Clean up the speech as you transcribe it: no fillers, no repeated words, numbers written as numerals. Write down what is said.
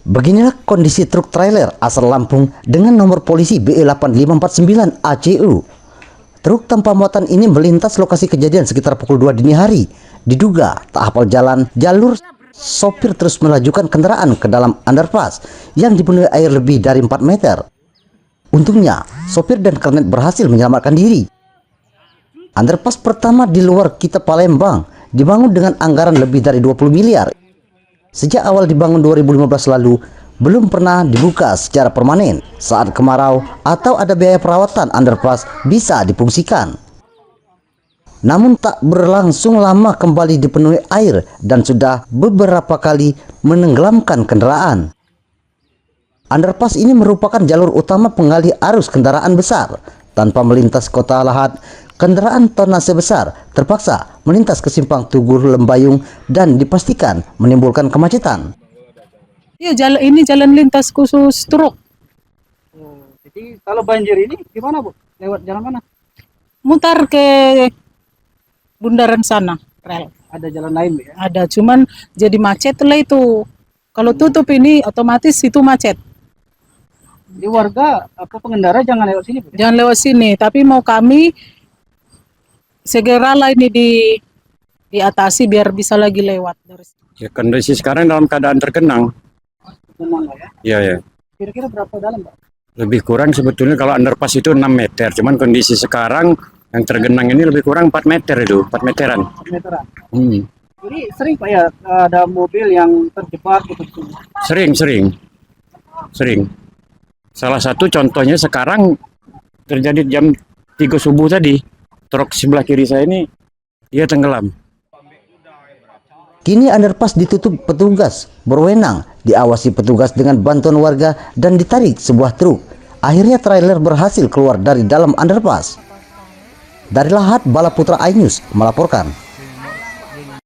Beginilah kondisi truk trailer asal Lampung dengan nomor polisi BE8549 ACU. Truk tanpa muatan ini melintas lokasi kejadian sekitar pukul 2 dini hari. Diduga tak hafal jalan jalur, sopir terus melajukan kendaraan ke dalam underpass yang dipenuhi air lebih dari 4 meter. Untungnya, sopir dan kernet berhasil menyelamatkan diri. Underpass pertama di luar Kita Palembang dibangun dengan anggaran lebih dari 20 miliar. Sejak awal dibangun 2015 lalu, belum pernah dibuka secara permanen. Saat kemarau atau ada biaya perawatan, underpass bisa difungsikan. Namun tak berlangsung lama kembali dipenuhi air dan sudah beberapa kali menenggelamkan kendaraan. Underpass ini merupakan jalur utama pengalih arus kendaraan besar. Tanpa melintas kota Lahat, kendaraan tonnase besar terpaksa melintas ke simpang Tugu Lembayung dan dipastikan menimbulkan kemacetan. Iya, ini jalan lintas khusus truk. Oh, jadi kalau banjir ini gimana, Bu? Lewat jalan mana? Mutar ke bundaran sana, rel. Ada jalan lain, Bu, ya? Ada, cuman jadi macet lah itu. Kalau tutup ini otomatis itu macet. Jadi warga pengendara jangan lewat sini, Bu, ya? Jangan lewat sini, tapi mau kami segeralah ini diatasi biar bisa lagi lewat dari sini. Ya, kondisi sekarang dalam keadaan tergenang. Tenang lah ya. Iya, ya. Kira-kira berapa dalam, Pak? Lebih kurang sebetulnya kalau underpass itu 6 meter. Cuman kondisi sekarang yang tergenang ini lebih kurang 4 meter itu, 4 meteran. 4 meteran. Hmm. Jadi sering, Pak, ya ada mobil yang terjebak gitu. Sering. Salah satu contohnya sekarang terjadi jam 3 subuh tadi. Truk sebelah kiri saya ini dia tenggelam. Kini underpass ditutup petugas berwenang, diawasi petugas dengan bantuan warga dan ditarik sebuah truk. Akhirnya trailer berhasil keluar dari dalam underpass. Dari Lahat, Bala Putra iNews melaporkan.